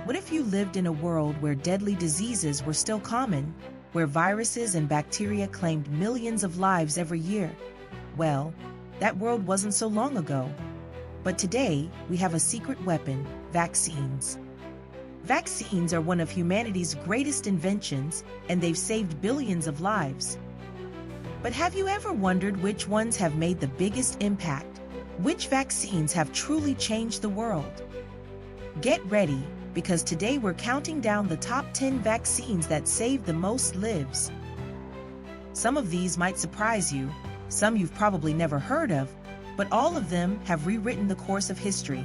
What if you lived in a world where deadly diseases were still common, where viruses and bacteria claimed millions of lives every year? Well, that world wasn't so long ago. But today, we have a secret weapon: vaccines. Vaccines are one of humanity's greatest inventions, and they've saved billions of lives. But have you ever wondered which ones have made the biggest impact? Which vaccines have truly changed the world? Get ready, because today we're counting down the top 10 vaccines that saved the most lives. Some of these might surprise you, some you've probably never heard of, but all of them have rewritten the course of history.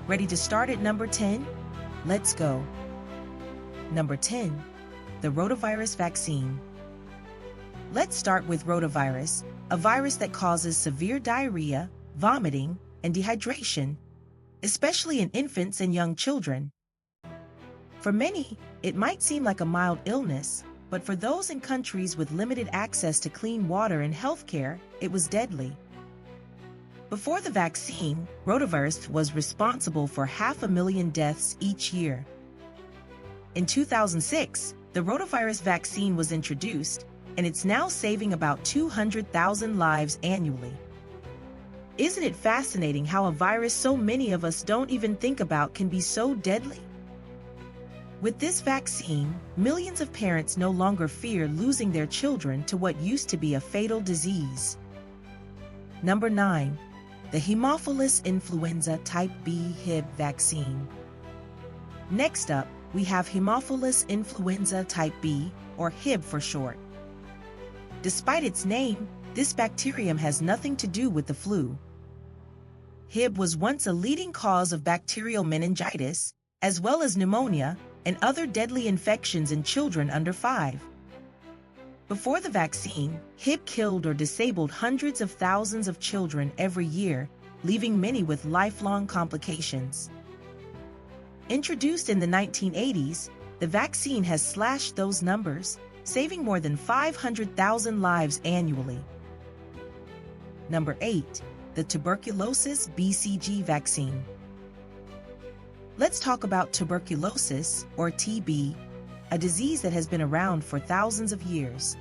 Ready to start at number 10? Let's go. Number 10. The rotavirus vaccine. Let's start with rotavirus, a virus that causes severe diarrhea, vomiting, and dehydration, especially in infants and young children. For many, it might seem like a mild illness, but for those in countries with limited access to clean water and healthcare, it was deadly. Before the vaccine, rotavirus was responsible for 500,000 deaths each year. In 2006, the rotavirus vaccine was introduced, and it's now saving about 200,000 lives annually. Isn't it fascinating how a virus so many of us don't even think about can be so deadly? With this vaccine, millions of parents no longer fear losing their children to what used to be a fatal disease. Number 9. The Haemophilus influenza type B Hib vaccine. Next up, we have Haemophilus influenza type B, or Hib for short. Despite its name, this bacterium has nothing to do with the flu. Hib was once a leading cause of bacterial meningitis, as well as pneumonia and other deadly infections in children under 5. Before the vaccine, Hib killed or disabled hundreds of thousands of children every year, leaving many with lifelong complications. Introduced in the 1980s, the vaccine has slashed those numbers, saving more than 500,000 lives annually. Number 8. The tuberculosis BCG vaccine. Let's talk about tuberculosis, or TB, a disease that has been around for thousands of years.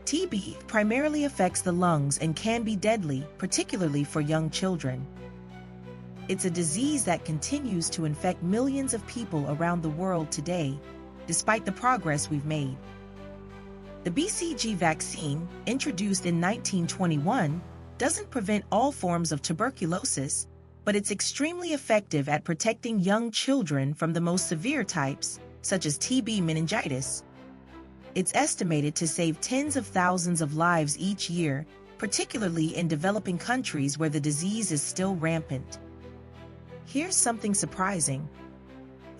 TB primarily affects the lungs and can be deadly, particularly for young children. It's a disease that continues to infect millions of people around the world today, despite the progress we've made. The BCG vaccine, introduced in 1921, doesn't prevent all forms of tuberculosis, but it's extremely effective at protecting young children from the most severe types, such as TB meningitis. It's estimated to save tens of thousands of lives each year, particularly in developing countries where the disease is still rampant. Here's something surprising.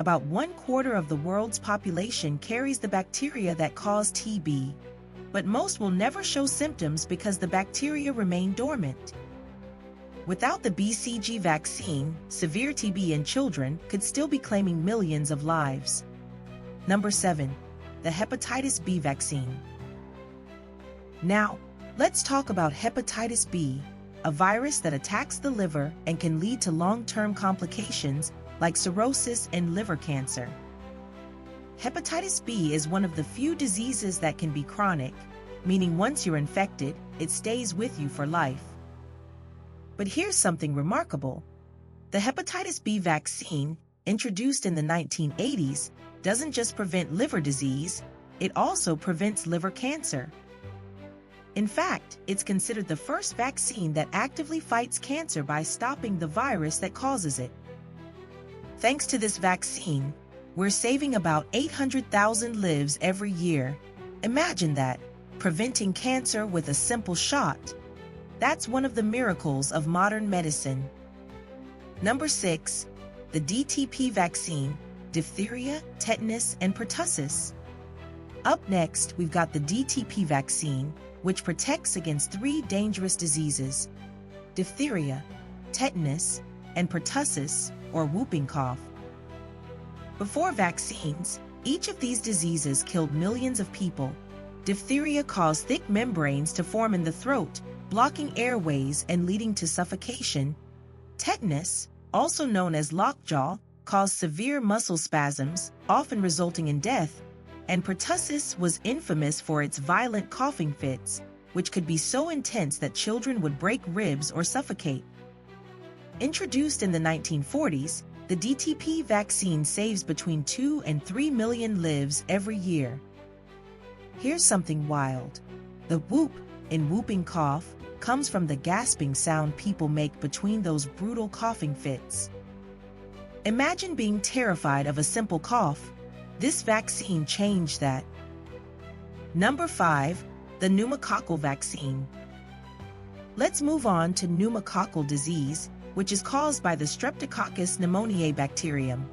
About 1/4 of the world's population carries the bacteria that cause TB, but most will never show symptoms because the bacteria remain dormant. Without the BCG vaccine, severe TB in children could still be claiming millions of lives. Number 7. The hepatitis B vaccine. Now, let's talk about hepatitis B, a virus that attacks the liver and can lead to long-term complications like cirrhosis and liver cancer. Hepatitis B is one of the few diseases that can be chronic, meaning once you're infected, it stays with you for life. But here's something remarkable. The hepatitis B vaccine, introduced in the 1980s, doesn't just prevent liver disease, it also prevents liver cancer. In fact, it's considered the first vaccine that actively fights cancer by stopping the virus that causes it. Thanks to this vaccine, we're saving about 800,000 lives every year. Imagine that, preventing cancer with a simple shot. That's one of the miracles of modern medicine. Number 6. The DTP vaccine, diphtheria, tetanus, and pertussis. Up next, we've got the DTP vaccine, which protects against 3 dangerous diseases: diphtheria, tetanus, and pertussis, or whooping cough. Before vaccines, each of these diseases killed millions of people. Diphtheria caused thick membranes to form in the throat, blocking airways and leading to suffocation. Tetanus, also known as lockjaw, caused severe muscle spasms, often resulting in death, and pertussis was infamous for its violent coughing fits, which could be so intense that children would break ribs or suffocate. Introduced in the 1940s, the DTP vaccine saves between 2 and 3 million lives every year. Here's something wild. The whoop in whooping cough comes from the gasping sound people make between those brutal coughing fits. Imagine being terrified of a simple cough. This vaccine changed that. Number 5. The pneumococcal vaccine. Let's move on to pneumococcal disease, which is caused by the Streptococcus pneumoniae bacterium.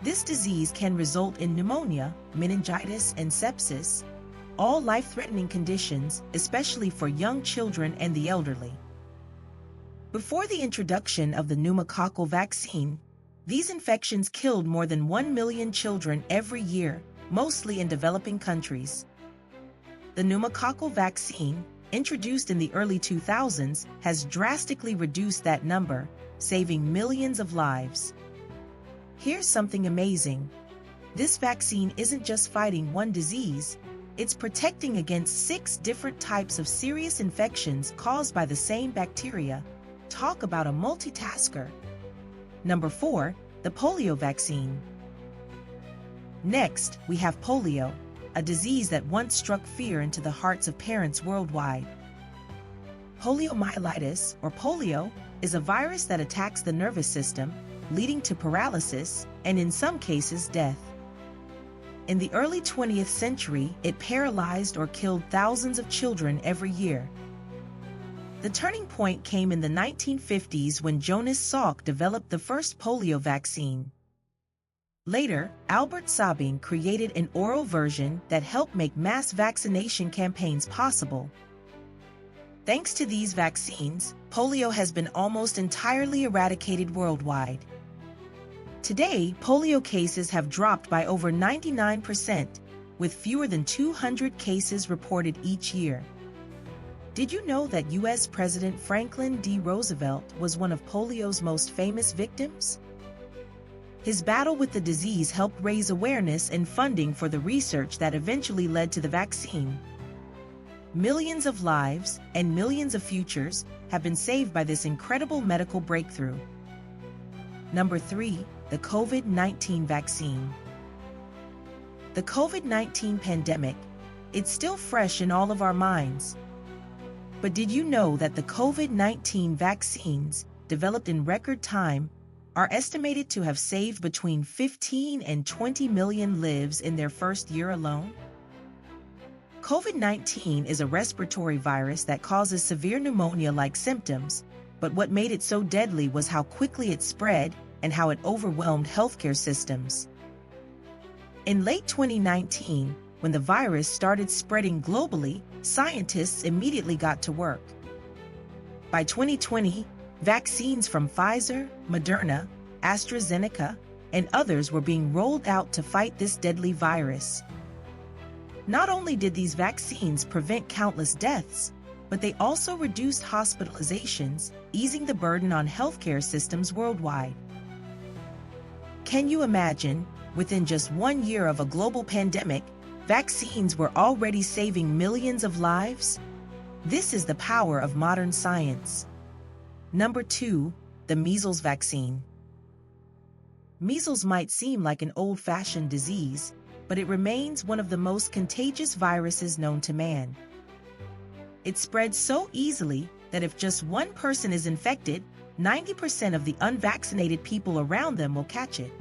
This disease can result in pneumonia, meningitis, and sepsis, all life-threatening conditions, especially for young children and the elderly. Before the introduction of the pneumococcal vaccine, these infections killed more than 1 million children every year, mostly in developing countries. The pneumococcal vaccine, introduced in the early 2000s, has drastically reduced that number, saving millions of lives. Here's something amazing. This vaccine isn't just fighting one disease, it's protecting against 6 different types of serious infections caused by the same bacteria. Talk about a multitasker. Number 4, the polio vaccine. Next, we have polio, a disease that once struck fear into the hearts of parents worldwide. Poliomyelitis, or polio, is a virus that attacks the nervous system, leading to paralysis and, in some cases, death. In the early 20th century, it paralyzed or killed thousands of children every year. The turning point came in the 1950s when Jonas Salk developed the first polio vaccine. Later, Albert Sabin created an oral version that helped make mass vaccination campaigns possible. Thanks to these vaccines, polio has been almost entirely eradicated worldwide. Today, polio cases have dropped by over 99%, with fewer than 200 cases reported each year. Did you know that U.S. President Franklin D. Roosevelt was one of polio's most famous victims? His battle with the disease helped raise awareness and funding for the research that eventually led to the vaccine. Millions of lives and millions of futures have been saved by this incredible medical breakthrough. Number 3, the COVID-19 vaccine. The COVID-19 pandemic, it's still fresh in all of our minds. But did you know that the COVID-19 vaccines, developed in record time, are estimated to have saved between 15 and 20 million lives in their first year alone? COVID-19 is a respiratory virus that causes severe pneumonia-like symptoms, but what made it so deadly was how quickly it spread and how it overwhelmed healthcare systems. In late 2019, when the virus started spreading globally, scientists immediately got to work. By 2020, vaccines from Pfizer, Moderna, AstraZeneca, and others were being rolled out to fight this deadly virus. Not only did these vaccines prevent countless deaths, but they also reduced hospitalizations, easing the burden on healthcare systems worldwide. Can you imagine, within just 1 year of a global pandemic, vaccines were already saving millions of lives? This is the power of modern science. Number 2, the measles vaccine. Measles might seem like an old-fashioned disease, but it remains one of the most contagious viruses known to man. It spreads so easily that if just one person is infected, 90% of the unvaccinated people around them will catch it.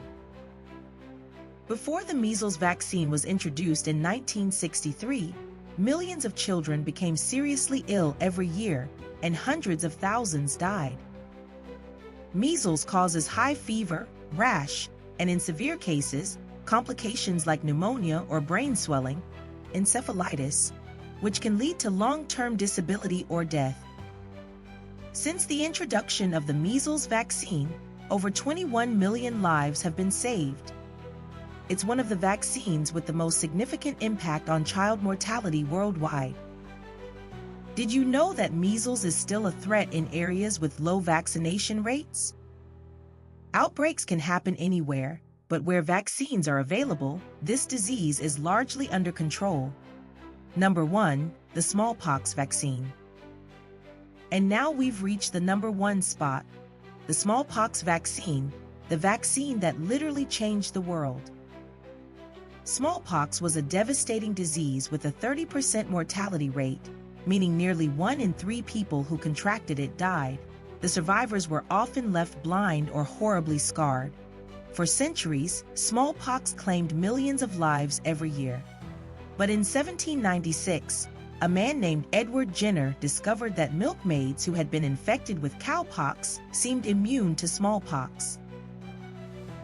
Before the measles vaccine was introduced in 1963, millions of children became seriously ill every year, and hundreds of thousands died. Measles causes high fever, rash, and in severe cases, complications like pneumonia or brain swelling, encephalitis, which can lead to long-term disability or death. Since the introduction of the measles vaccine, over 21 million lives have been saved. It's one of the vaccines with the most significant impact on child mortality worldwide. Did you know that measles is still a threat in areas with low vaccination rates? Outbreaks can happen anywhere, but where vaccines are available, this disease is largely under control. Number 1, the smallpox vaccine. And now we've reached the number 1 spot, the smallpox vaccine, the vaccine that literally changed the world. Smallpox was a devastating disease with a 30% mortality rate, meaning nearly 1 in 3 people who contracted it died. The survivors were often left blind or horribly scarred. For centuries, smallpox claimed millions of lives every year. But in 1796, a man named Edward Jenner discovered that milkmaids who had been infected with cowpox seemed immune to smallpox.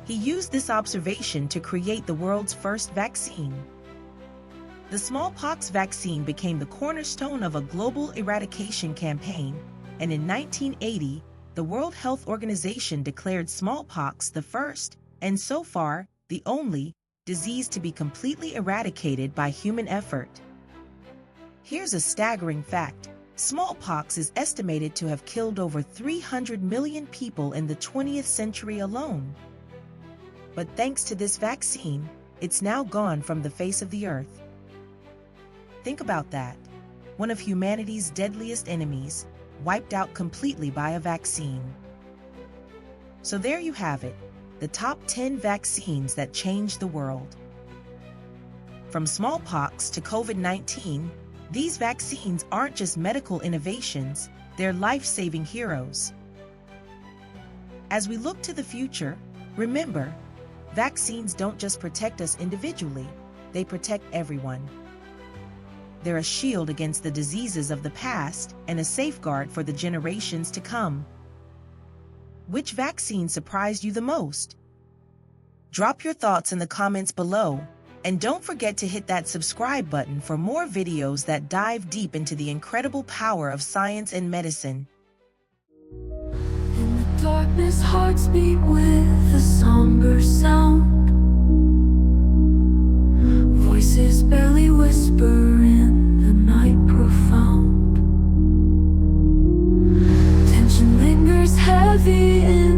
He used this observation to create the world's first vaccine. The smallpox vaccine became the cornerstone of a global eradication campaign, and in 1980, the World Health Organization declared smallpox the first, and so far, the only, disease to be completely eradicated by human effort. Here's a staggering fact. Smallpox is estimated to have killed over 300 million people in the 20th century alone. But thanks to this vaccine, it's now gone from the face of the earth. Think about that. One of humanity's deadliest enemies, wiped out completely by a vaccine. So there you have it, the top 10 vaccines that changed the world. From smallpox to COVID-19, these vaccines aren't just medical innovations, they're life-saving heroes. As we look to the future, remember, vaccines don't just protect us individually, they protect everyone. They're a shield against the diseases of the past and a safeguard for the generations to come. Which vaccine surprised you the most? Drop your thoughts in the comments below, and don't forget to hit that subscribe button for more videos that dive deep into the incredible power of science and medicine. In the darkness, hearts beat with a somber sound. Voices barely whisper in the night profound. Tension lingers heavy in